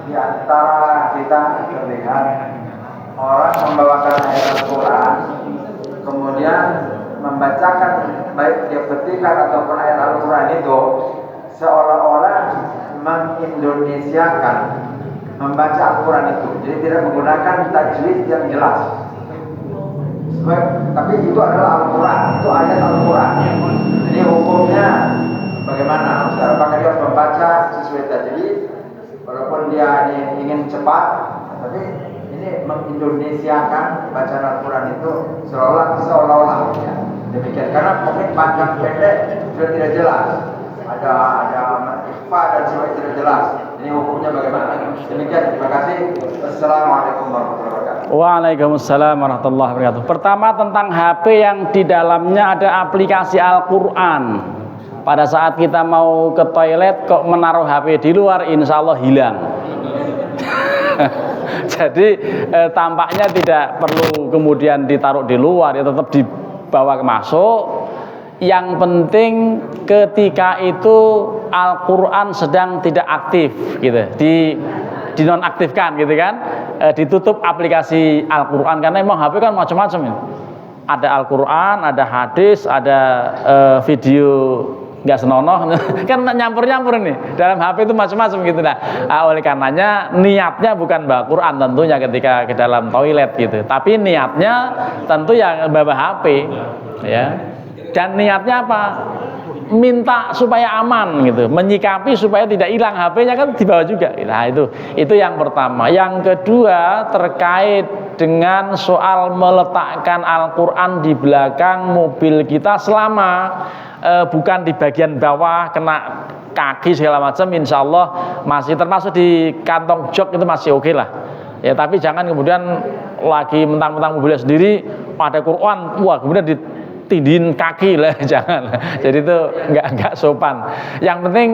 di antara kita terlihat orang membawakan ayat Al-Quran, kemudian membacakan baik dia petikan ataupun ayat Al-Quran itu seolah-olah mengindonesiakan membaca Al-Quran itu. Jadi tidak menggunakan tajwid yang jelas. Tapi itu adalah Al-Quran, itu ayat Al-Quran. Jadi hukumnya bagaimana? Apakah dia harus membaca sesuai tajwid, walaupun dia ingin cepat, tapi ini mengindonesiakan bacaan Al-Quran itu seolah-olah ya. Demikian, karena komik panjang pendek sudah tidak jelas. Ada ikhfa dan sebagainya tidak jelas. Ini hukumnya bagaimana? Demikian, terima kasih. Assalamualaikum warahmatullahi wabarakatuh. Waalaikumsalam warahmatullahi wabarakatuh. Pertama tentang HP yang di dalamnya ada aplikasi Al-Quran. Pada saat kita mau ke toilet kok menaruh HP di luar, insya Allah hilang. Jadi tampaknya tidak perlu kemudian ditaruh di luar, ya tetap dibawa masuk. Yang penting ketika itu Al-Quran sedang tidak aktif gitu, dinonaktifkan gitu kan, ditutup aplikasi Al-Quran, karena memang HP kan macam-macam ya. Ada Al-Quran, ada hadis, ada video nggak senonoh kan nyampur-nyampur nih dalam HP itu macam-macam gitu. Nah, oleh karenanya niatnya bukan bawa Quran tentunya ketika ke dalam toilet gitu, tapi niatnya tentu yang bawa HP ya. Dan niatnya apa? Minta supaya aman gitu, menyikapi supaya tidak hilang HP-nya kan dibawa juga. Nah, itu yang pertama. Yang kedua terkait dengan soal meletakkan Al-Quran di belakang mobil kita selama bukan di bagian bawah kena kaki segala macam, insya Allah masih termasuk di kantong jok itu masih oke lah ya. Tapi jangan kemudian lagi mentang-mentang mobilnya sendiri ada Quran, wah kemudian ditindihin kaki lah, jangan. Jadi itu nggak sopan. Yang penting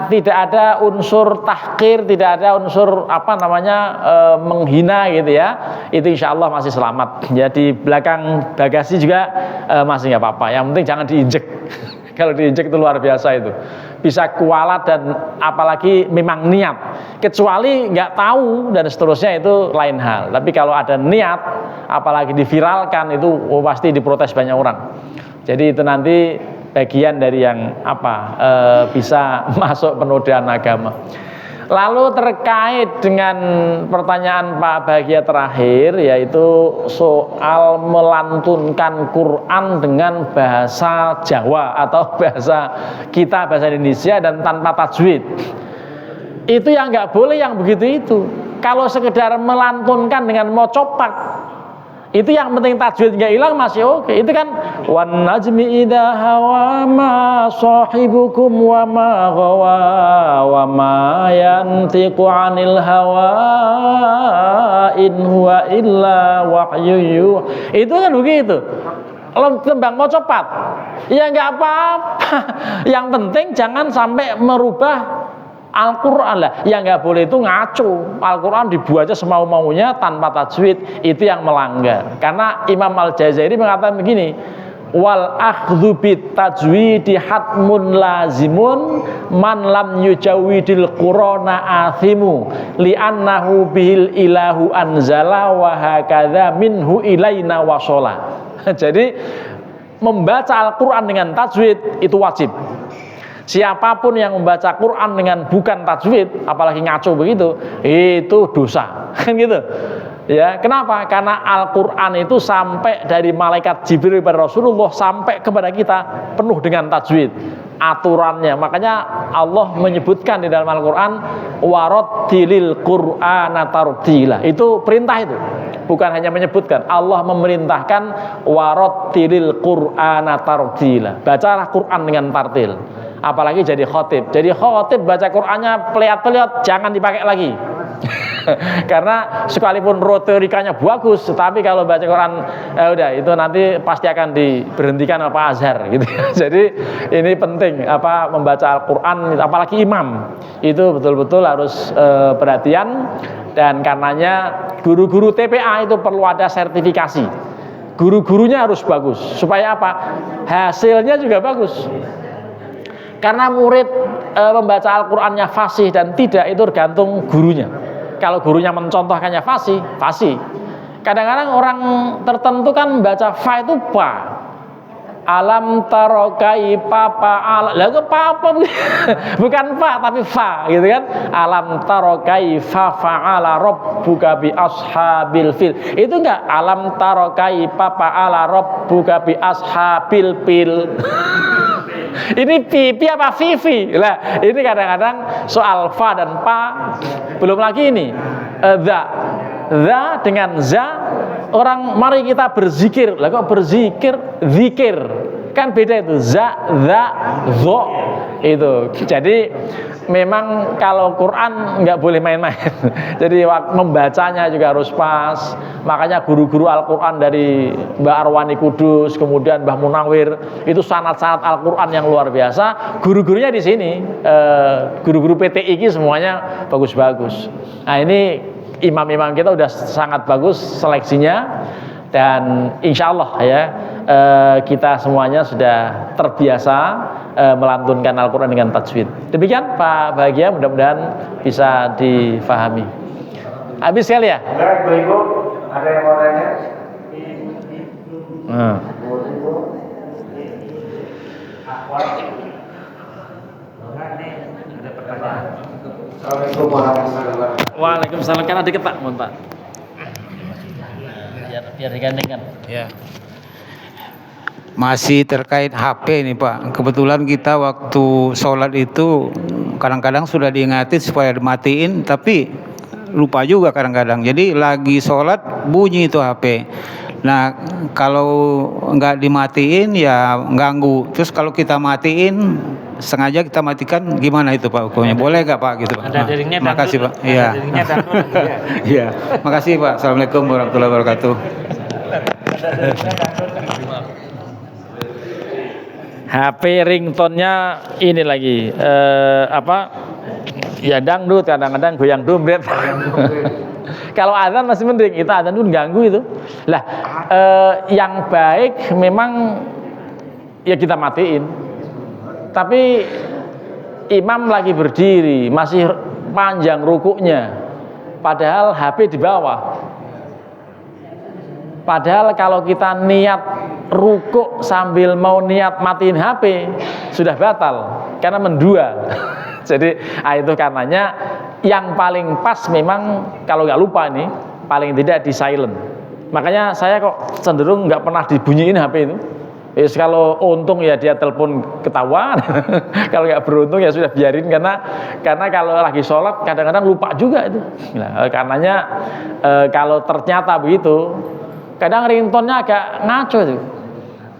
tidak ada unsur tahqir, tidak ada unsur menghina gitu ya. Itu insya Allah masih selamat. Ya di belakang bagasi juga masih nggak apa-apa. Yang penting jangan diinjek. Kalau diinjek itu luar biasa itu, bisa kualat dan apalagi memang niat. Kecuali nggak tahu dan seterusnya itu lain hal. Tapi kalau ada niat, apalagi diviralkan itu pasti diprotes banyak orang. Jadi itu nanti bagian dari yang bisa masuk penodaan agama. Lalu terkait dengan pertanyaan Pak Bahagia terakhir, yaitu soal melantunkan Quran dengan bahasa Jawa atau bahasa Indonesia dan tanpa tajwid. Itu yang nggak boleh yang begitu itu. Kalau sekedar melantunkan dengan mau copak, itu yang penting tajwid nggak hilang masih oke. Itu kan wan najmi idza hawa ma sahibukum wa ma ghawa wa ma yantiqu 'anil hawa in huwa illa wahyu. Itu kan begitu. Kalau tembang mau cepat, ya nggak apa-apa. Yang penting jangan sampai merubah Al-Quran lah. Yang nggak boleh itu ngaco. Al-Quran dibaca semau-maunya tanpa tajwid, itu yang melanggar. Karena Imam Al-Jazairi mengatakan begini, wal akhdhu bit tajwidi hatmun lazimun man lam yujawidil qur'ana athimu li'annahu bihil ilahu anzala wa hakadha minhu ilaina wasala. Jadi membaca Al-Quran dengan tajwid itu wajib. Siapapun yang membaca Quran dengan bukan tajwid, apalagi ngaco begitu, itu dosa. Kan gitu. Ya, kenapa? Karena Al-Quran itu sampai dari malaikat Jibril kepada Rasulullah sampai kepada kita penuh dengan tajwid aturannya. Makanya Allah menyebutkan di dalam Al-Quran warattilil Qur'ana tartila. Itu perintah itu. Bukan hanya menyebutkan, Allah memerintahkan warattilil Qur'ana tartila. Bacalah Quran dengan tartil. Apalagi jadi khotib. Jadi khotib baca Qur'annya peliat-peliat, jangan dipakai lagi. Karena sekalipun retorikanya bagus, tapi kalau baca Quran udah itu nanti pasti akan diberhentikan apa Azhar gitu. Jadi ini penting membaca Al-Quran, apalagi imam itu betul-betul harus perhatian. Dan karenanya guru-guru TPA itu perlu ada sertifikasi. Guru-gurunya harus bagus supaya hasilnya juga bagus. Karena murid membaca Al-Qurannya fasih dan tidak itu tergantung gurunya. Kalau gurunya mencontohkannya fasih. Kadang-kadang orang tertentu kan membaca fa itu pa. Alam taro kaifa fa'ala. Lah kok apa bukan fa tapi fa gitu kan. Alam taro kaifa fa'ala rabbuka bi ashabil fil. Itu enggak alam taro kaifa fa'ala rabbuka bi ashabil fil. Ini pipi apa vivi? Lah, ini kadang-kadang soal fa dan pa. Belum lagi ini za dengan za. Orang mari kita berzikir. Lah kok berzikir? Zikir. Kan beda itu. Za, zo. Itu. Jadi memang kalau Quran nggak boleh main-main. Jadi membacanya juga harus pas. Makanya guru-guru Al-Quran dari Mbak Arwani Kudus, kemudian Mbah Munawir, itu sanad-sanad Al-Quran yang luar biasa. Guru-gurunya di sini, guru-guru PTI ini semuanya bagus-bagus. Nah ini imam-imam kita udah sangat bagus seleksinya, dan insya Allah ya kita semuanya sudah terbiasa melantunkan Al-Quran dengan tajwid. Demikian Pak Bahagia, mudah-mudahan bisa difahami. Habis sekali ya? Enggak, Ibu, ada yang mau tanya? Assalamualaikum warahmatullahi wabarakatuh. Waalaikumsalam. Kan ada ketak, mohon Pak. Biar digandengkan. Ya. Masih terkait HP nih Pak. Kebetulan kita waktu sholat itu kadang-kadang sudah diingatin supaya dimatiin, tapi lupa juga kadang-kadang. Jadi lagi sholat bunyi itu HP. Nah kalau nggak dimatiin ya ganggu. Terus kalau kita matiin, sengaja kita matikan, gimana itu Pak hukumnya? Boleh nggak Pak gitu Pak? Ada jaringnya. Makasih Pak. Iya. Iya. Makasih Pak. Assalamualaikum warahmatullahi wabarakatuh. HP ringtone-nya ini lagi ya dangdut, kadang-kadang goyang dompet. Kalau azan masih mending, itu azan itu ganggu itu. Lah yang baik memang ya kita matiin. Tapi imam lagi berdiri, masih panjang rukuknya, padahal HP di bawah. Padahal kalau kita niat rukuk sambil mau niat matiin HP sudah batal karena mendua. Jadi itu karenanya yang paling pas memang kalau nggak lupa nih paling tidak di silent. Makanya saya kok cenderung nggak pernah dibunyiin HP itu. Kalau untung ya dia telepon ketahuan. Kalau nggak beruntung ya sudah biarin, karena kalau lagi sholat kadang-kadang lupa juga itu. Nah, karenanya kalau ternyata begitu, kadang ringtone-nya agak ngaco tuh,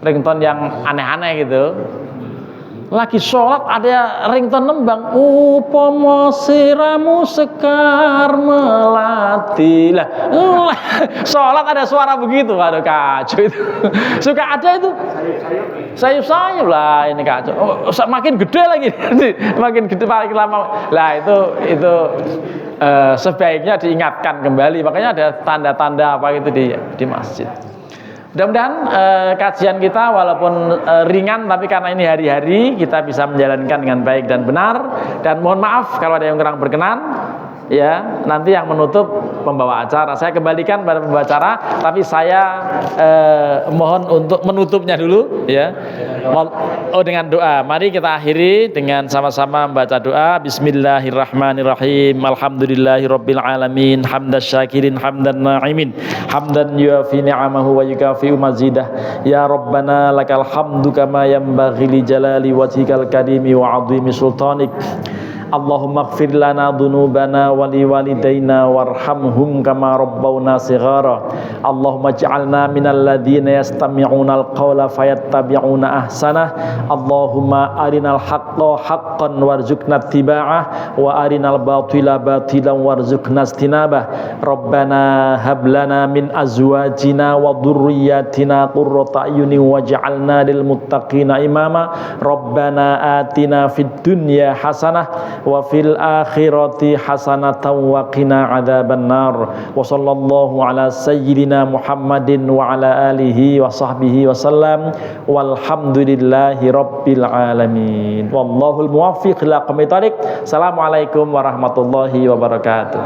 ringtone yang aneh-aneh gitu. Lagi sholat ada ringtone nembang, upomo siramu sekar melati. Lah, sholat ada suara begitu, aduh kacau itu. Suka ada itu. Sayup-sayup lah ini kacau. Makin gede lagi, makin gede makin lama. Lah itu sebaiknya diingatkan kembali. Makanya ada tanda-tanda apa gitu di masjid. Mudah-mudahan kajian kita walaupun ringan, tapi karena ini hari-hari kita bisa menjalankan dengan baik dan benar. Dan mohon maaf kalau ada yang kurang berkenan, ya nanti yang menutup pembawa acara. Saya kembalikan pada pembawa acara, tapi saya mohon untuk menutupnya dulu, ya. Dengan doa. Mari kita akhiri dengan sama-sama membaca doa. Bismillahirrahmanirrahim. Alhamdulillahirabbil alamin. Hamdas syakirin hamdan na'imin. Hamdan yuafi ni'amahu wa yukafi'u mazidah. Ya Rabbana lakal hamdu kama yanbaghi li jalali wajhikal karimi wa 'azimi sultanik. Allahumma ighfir lana dhunubana wa li walidayna warhamhum kama rabbawna shighara. Allahumma ij'alna minal ladzina yastami'una al-qawla fayattabi'una ahsanah. Allahumma arinal haqqa haqqan warzuqna ittiba'ah wa arinal batila batilan warzuqna ijtinabah. Rabbana hab lana min azwajina wa dhurriyyatina qurrata a'yunin waj'alna lil muttaqina imama. Rabbana atina fid dunya hasanah wa fil akhirati hasanatan wa qina adzabannar. Wa sallallahu ala sayyidina Muhammadin wa ala alihi wa sahbihi wa sallam. Walhamdulillahi rabbil alamin. Wallahul muwaffiq ila aqwamit thoriq. Assalamualaikum warahmatullahi wabarakatuh.